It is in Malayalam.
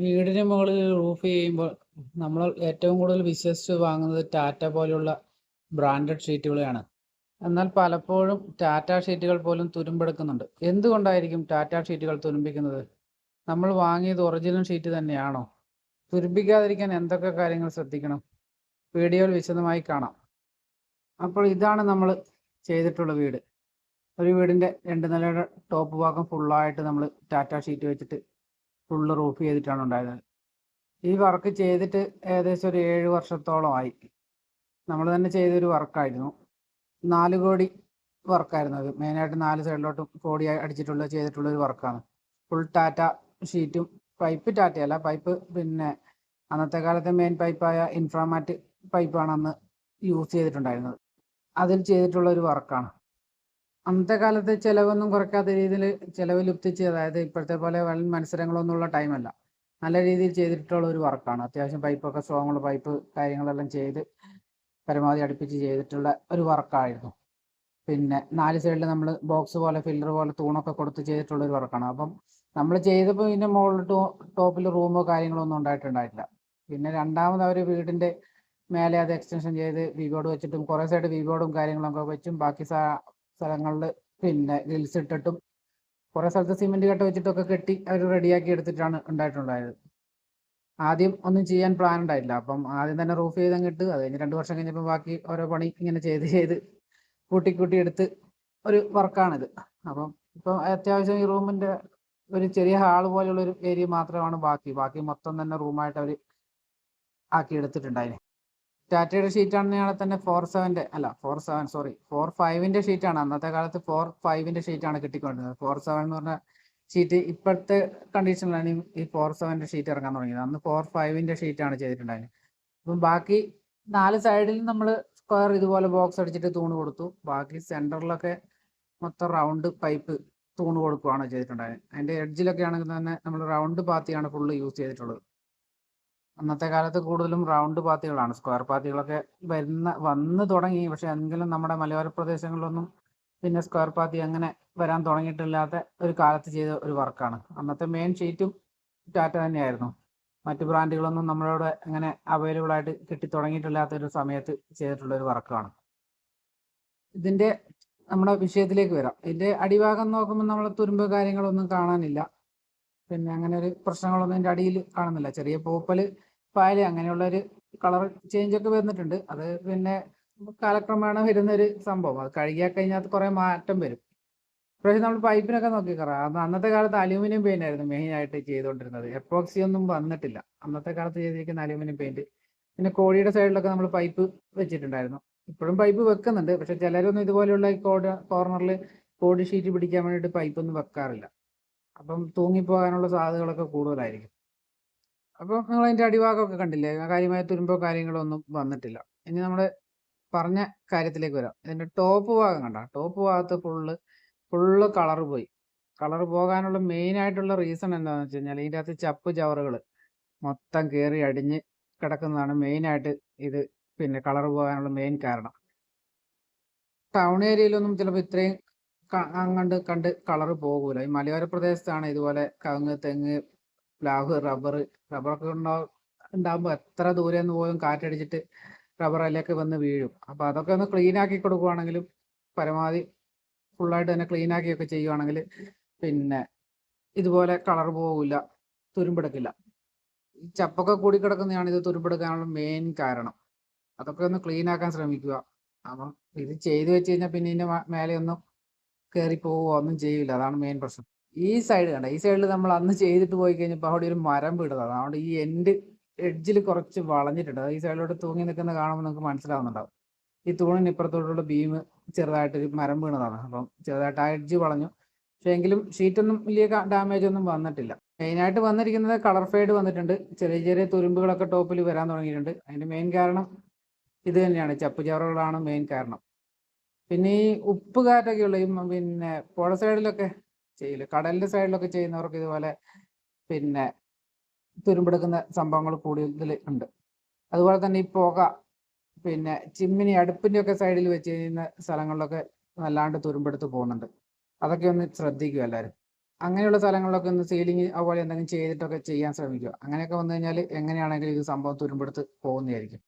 വീടിന് മുകളിൽ റൂഫ് ചെയ്യുമ്പോൾ നമ്മൾ ഏറ്റവും കൂടുതൽ വിശ്വസിച്ച് വാങ്ങുന്നത് ടാറ്റ പോലെയുള്ള ബ്രാൻഡഡ് ഷീറ്റുകളെയാണ്. എന്നാൽ പലപ്പോഴും ടാറ്റ ഷീറ്റുകൾ പോലും തുരുമ്പെടുക്കുന്നുണ്ട്. എന്തുകൊണ്ടായിരിക്കും ടാറ്റ ഷീറ്റുകൾ തുരുമ്പിക്കുന്നത്? നമ്മൾ വാങ്ങിയത് ഒറിജിനൽ ഷീറ്റ് തന്നെയാണോ? തുരുമ്പിക്കാതിരിക്കാൻ എന്തൊക്കെ കാര്യങ്ങൾ ശ്രദ്ധിക്കണം? വീഡിയോയിൽ വിശദമായി കാണാം. അപ്പോൾ ഇതാണ് നമ്മൾ ചെയ്തിട്ടുള്ള വീട്. ഒരു വീടിൻ്റെ 2 നിലയുടെ ടോപ്പ് ഭാഗം ഫുള്ളായിട്ട് നമ്മൾ ടാറ്റ ഷീറ്റ് വെച്ചിട്ട് ഫുള്ള് റൂഫ് ചെയ്തിട്ടാണ് ഉണ്ടായിരുന്നത്. ഈ വർക്ക് ചെയ്തിട്ട് ഏകദേശം ഒരു 7 വർഷത്തോളമായി. നമ്മൾ തന്നെ ചെയ്തൊരു വർക്കായിരുന്നു. 4 കോടി വർക്കായിരുന്നു അത്. മെയിനായിട്ട് 4 സൈഡിലോട്ടും കോടി അടിച്ചിട്ടുള്ള ചെയ്തിട്ടുള്ള ഒരു വർക്കാണ്. ഫുൾ ടാറ്റ ഷീറ്റും പൈപ്പ് ടാറ്റയല്ല, പൈപ്പ് പിന്നെ അന്നത്തെ കാലത്തെ മെയിൻ പൈപ്പായ ഇൻഫ്രാമാറ്റ് പൈപ്പാണ് അന്ന് യൂസ് ചെയ്തിട്ടുണ്ടായിരുന്നത്. അതിൽ ചെയ്തിട്ടുള്ള ഒരു വർക്കാണ്. അന്നത്തെ കാലത്ത് ചിലവൊന്നും കുറയ്ക്കാത്ത രീതിയിൽ ചിലവ് ലുപ്തിച്ച്, അതായത് ഇപ്പോഴത്തെ പോലെ വൻ മത്സരങ്ങളൊന്നുമുള്ള ടൈമല്ല. നല്ല രീതിയിൽ ചെയ്തിട്ടുള്ള ഒരു വർക്കാണ്. അത്യാവശ്യം പൈപ്പൊക്കെ സ്ട്രോങ്ങുള്ള പൈപ്പ് കാര്യങ്ങളെല്ലാം ചെയ്ത് പരമാവധി അടുപ്പിച്ച് ചെയ്തിട്ടുള്ള ഒരു വർക്കായിരുന്നു. പിന്നെ 4 സൈഡിൽ നമ്മൾ ബോക്സ് പോലെ ഫില്ലർ പോലെ തൂണൊക്കെ കൊടുത്ത് ചെയ്തിട്ടുള്ള ഒരു വർക്കാണ്. അപ്പം നമ്മൾ ചെയ്തപ്പോൾ ഇതിൻ്റെ മുകളിൽ ടോപ്പിൽ റൂമോ കാര്യങ്ങളോ ഒന്നും ഉണ്ടായിട്ടുണ്ടായിട്ടില്ല. പിന്നെ രണ്ടാമത് അവർ വീടിൻ്റെ മേലെ അത് എക്സ്റ്റൻഷൻ ചെയ്ത് വിബോർഡ് വെച്ചിട്ടും കുറേ സൈഡ് വിബോർഡും കാര്യങ്ങളൊക്കെ വെച്ചും ബാക്കി സ്ഥലങ്ങളിൽ പിന്നെ ഗ്രിൽസ് ഇട്ടിട്ടും കുറേ സ്ഥലത്ത് സിമെൻറ്റ് കട്ട വെച്ചിട്ടൊക്കെ കെട്ടി അവർ റെഡിയാക്കി എടുത്തിട്ടാണ് ഉണ്ടായിട്ടുണ്ടായത്. ആദ്യം ഒന്നും ചെയ്യാൻ പ്ലാൻ ഉണ്ടായില്ല. അപ്പം ആദ്യം തന്നെ റൂഫ് ചെയ്തങ്ങിട്ട് അത് കഴിഞ്ഞ് 2 വർഷം കഴിഞ്ഞപ്പോൾ ബാക്കി ഓരോ പണി ഇങ്ങനെ ചെയ്ത് കൂട്ടി എടുത്ത് ഒരു വർക്കാണിത്. അപ്പം ഇപ്പം അത്യാവശ്യം ഈ റൂമിൻ്റെ ഒരു ചെറിയ ഹാൾ പോലെയുള്ള ഒരു ഏരിയ മാത്രമാണ് ബാക്കി മൊത്തം തന്നെ റൂമായിട്ട് അവർ ആക്കി എടുത്തിട്ടുണ്ടായിരുന്നു. ടാറ്റയുടെ ഷീറ്റാണെങ്കിൽ തന്നെ 4.5-ൻ്റെ ഷീറ്റാണ്. അന്നത്തെ കാലത്ത് 4.5-ൻ്റെ ഷീറ്റാണ് കിട്ടിക്കൊണ്ടിരുന്നത്. 4.7 എന്ന് പറഞ്ഞ ഷീറ്റ് ഇപ്പോഴത്തെ കണ്ടീഷനിലാണ് ഈ 4.7-ൻ്റെ ഷീറ്റ് ഇറങ്ങാൻ തുടങ്ങിയത്. അന്ന് 4.5-ൻ്റെ ഷീറ്റാണ് ചെയ്തിട്ടുണ്ടായിരുന്നത്. അപ്പം ബാക്കി 4 സൈഡിൽ നമ്മൾ സ്ക്വയർ ഇതുപോലെ ബോക്സ് അടിച്ചിട്ട് തൂണ് കൊടുത്തു. ബാക്കി സെൻറ്ററിലൊക്കെ മൊത്തം റൗണ്ട് പൈപ്പ് തൂണ് കൊടുക്കുകയാണ് ചെയ്തിട്ടുണ്ടായിരുന്നത്. അതിൻ്റെ എഡ്ജിലൊക്കെ ആണെങ്കിൽ തന്നെ നമ്മൾ റൗണ്ട് പാത്തിയാണ് ഫുള്ള് യൂസ് ചെയ്തിട്ടുള്ളത്. അന്നത്തെ കാലത്ത് കൂടുതലും റൗണ്ട് പാത്തികളാണ്. സ്ക്വയർ പാത്തികളൊക്കെ വന്ന് തുടങ്ങി. പക്ഷെ എങ്കിലും നമ്മുടെ മലയോര പ്രദേശങ്ങളിലൊന്നും പിന്നെ സ്ക്വയർ പാത്തി അങ്ങനെ വരാൻ തുടങ്ങിയിട്ടില്ലാത്ത ഒരു കാലത്ത് ചെയ്ത ഒരു വർക്കാണ്. അന്നത്തെ മെയിൻ ഷീറ്റും ടാറ്റ തന്നെയായിരുന്നു. മറ്റ് ബ്രാൻഡുകളൊന്നും നമ്മളോട് അങ്ങനെ അവൈലബിൾ ആയിട്ട് കിട്ടി തുടങ്ങിയിട്ടില്ലാത്ത ഒരു സമയത്ത് ചെയ്തിട്ടുള്ള ഒരു വർക്കാണ്. ഇതിൻ്റെ നമ്മുടെ വിഷയത്തിലേക്ക് വരാം. ഇതിൻ്റെ അടിഭാഗം നോക്കുമ്പോൾ നമ്മൾ തുരുമ്പ് കാര്യങ്ങളൊന്നും കാണാനില്ല. പിന്നെ അങ്ങനെ ഒരു പ്രശ്നങ്ങളൊന്നും ഇതിൻ്റെ അടിയിൽ കാണുന്നില്ല. ചെറിയ പൂപ്പല് പായല് അങ്ങനെയുള്ള ഒരു കളർ ചേഞ്ച് ഒക്കെ വന്നിട്ടുണ്ട്. അത് പിന്നെ കാലക്രമേണ വരുന്നൊരു സംഭവം. അത് കഴുകിയാൽ കഴിഞ്ഞാൽ കുറേ മാറ്റം വരും. പക്ഷേ നമ്മൾ പൈപ്പിനൊക്കെ നോക്കിക്കറാം. അന്നത്തെ കാലത്ത് അലൂമിനിയം പെയിന്റ് ആയിരുന്നു മെയിൻ ആയിട്ട് ചെയ്തുകൊണ്ടിരുന്നത്. എപ്പോക്സി ഒന്നും വന്നിട്ടില്ല അന്നത്തെ കാലത്ത് ചെയ്തിരിക്കുന്ന അലൂമിനിയം പെയിന്റ്. പിന്നെ കോഴിയുടെ സൈഡിലൊക്കെ നമ്മൾ പൈപ്പ് വെച്ചിട്ടുണ്ടായിരുന്നു. ഇപ്പോഴും പൈപ്പ് വെക്കുന്നുണ്ട്. പക്ഷെ ചിലരൊന്നും ഇതുപോലെയുള്ള ഈ കോർണറിൽ കോഴി ഷീറ്റ് പിടിക്കാൻ വേണ്ടിയിട്ട് പൈപ്പൊന്നും വെക്കാറില്ല. അപ്പം തൂങ്ങിപ്പോകാനുള്ള സാധ്യതകളൊക്കെ കൂടുതലായിരിക്കും. അപ്പോൾ നിങ്ങൾ അതിൻ്റെ അടിഭാഗമൊക്കെ കണ്ടില്ലേ, കാര്യമായ തുരുമ്പോ കാര്യങ്ങളോ ഒന്നും വന്നിട്ടില്ല. ഇനി നമ്മൾ പറഞ്ഞ കാര്യത്തിലേക്ക് വരാം. ഇതിൻ്റെ ടോപ്പ് ഭാഗം കണ്ട, ടോപ്പ് ഭാഗത്ത് ഫുള്ള് കളറ് പോയി. കളറ് പോകാനുള്ള മെയിൻ ആയിട്ടുള്ള റീസൺ എന്താണെന്ന് വെച്ച് കഴിഞ്ഞാൽ ഇതിൻ്റെ അകത്ത് ചപ്പ് ചവറുകൾ മൊത്തം കയറി അടിഞ്ഞ് കിടക്കുന്നതാണ് മെയിനായിട്ട് ഇത് പിന്നെ കളറ് പോകാനുള്ള മെയിൻ കാരണം. ടൗൺ ഏരിയയിലൊന്നും ചിലപ്പോൾ ഇത്രയും കണ്ട് കളറ് പോകൂല. ഈ മലയോര പ്രദേശത്താണ് ഇതുപോലെ കവുങ്ങ്, തെങ്ങ്, പ്ലാവ്, റബ്ബറൊക്കെ ഉണ്ടാകുമ്പോൾ എത്ര ദൂരെ നിന്ന് പോയും കാറ്റടിച്ചിട്ട് റബ്ബറിലേക്ക് വന്ന് വീഴും. അപ്പോൾ അതൊക്കെ ഒന്ന് ക്ലീൻ ആക്കി കൊടുക്കുവാണെങ്കിലും പരമാവധി ഫുള്ളായിട്ട് തന്നെ ക്ലീൻ ആക്കിയൊക്കെ ചെയ്യുവാണെങ്കിൽ പിന്നെ ഇതുപോലെ കളർ പോകില്ല, തുരുമ്പെടുക്കില്ല. ഈ ചപ്പൊക്കെ കൂടിക്കിടക്കുന്നതാണ് ഇത് തുരുമ്പെടുക്കാനുള്ള മെയിൻ കാരണം. അതൊക്കെ ഒന്ന് ക്ലീൻ ആക്കാൻ ശ്രമിക്കുക. അപ്പം ഇത് ചെയ്ത് വെച്ച് കഴിഞ്ഞാൽ പിന്നെ ഇതിൻ്റെ മേലെ ഒന്നും കയറി പോവുക ഒന്നും ചെയ്യില്ല. അതാണ് മെയിൻ പ്രശ്നം. ഈ സൈഡ് കണ്ട, ഈ സൈഡിൽ നമ്മൾ അന്ന് ചെയ്തിട്ട് പോയി കഴിഞ്ഞപ്പോൾ അവിടെ ഒരു മരം വീണതാണ്. അതുകൊണ്ട് ഈ എഡ്ജിൽ കുറച്ച് വളഞ്ഞിട്ടുണ്ട്. ഈ സൈഡിലോട്ട് തൂങ്ങി നിൽക്കുന്ന കാണുമ്പോൾ നിങ്ങൾക്ക് മനസ്സിലാവുന്നുണ്ടാവും. ഈ തൂണിന് ഇപ്പുറത്തോട്ടുള്ള ബീം ചെറുതായിട്ടൊരു മരം വീണതാണ്. അപ്പം ചെറുതായിട്ട് ആ എഡ്ജ് വളഞ്ഞു. പക്ഷേ എങ്കിലും ഷീറ്റൊന്നും വലിയ ഡാമേജ് ഒന്നും വന്നിട്ടില്ല. മെയിനായിട്ട് വന്നിരിക്കുന്നത് കളർ ഫെയ്ഡ് വന്നിട്ടുണ്ട്. ചെറിയ തുരുമ്പുകളൊക്കെ ടോപ്പിൽ വരാൻ തുടങ്ങിയിട്ടുണ്ട്. അതിൻ്റെ മെയിൻ കാരണം ഇത് തന്നെയാണ്, ചപ്പ് ചവറുകളാണ് മെയിൻ കാരണം. പിന്നെ ഈ ഉപ്പ് കാറ്റൊക്കെയുള്ള ഈ പിന്നെ പുഴ സൈഡിലൊക്കെ ചെയ്യില്ല, കടലിൻ്റെ സൈഡിലൊക്കെ ചെയ്യുന്നവർക്ക് ഇതുപോലെ പിന്നെ തുരുമ്പെടുക്കുന്ന സംഭവങ്ങൾ കൂടുതൽ ഉണ്ട്. അതുപോലെ തന്നെ ഈ പുക പിന്നെ ചിമ്മിനി അടുപ്പിൻ്റെ ഒക്കെ സൈഡിൽ വെച്ച് ചെയ്യുന്ന സ്ഥലങ്ങളിലൊക്കെ നല്ലാണ്ട് തുരുമ്പെടുത്ത് പോകുന്നുണ്ട്. അതൊക്കെ ഒന്ന് ശ്രദ്ധിക്കുക എല്ലാവരും. അങ്ങനെയുള്ള സ്ഥലങ്ങളിലൊക്കെ ഒന്ന് സീലിംഗ് അതുപോലെ എന്തെങ്കിലും ചെയ്തിട്ടൊക്കെ ചെയ്യാൻ ശ്രമിക്കുക. അങ്ങനെയൊക്കെ വന്നു കഴിഞ്ഞാൽ എങ്ങനെയാണെങ്കിലും ഇത് സംഭവം തുരുമ്പെടുത്ത് പോകുന്നതായിരിക്കും.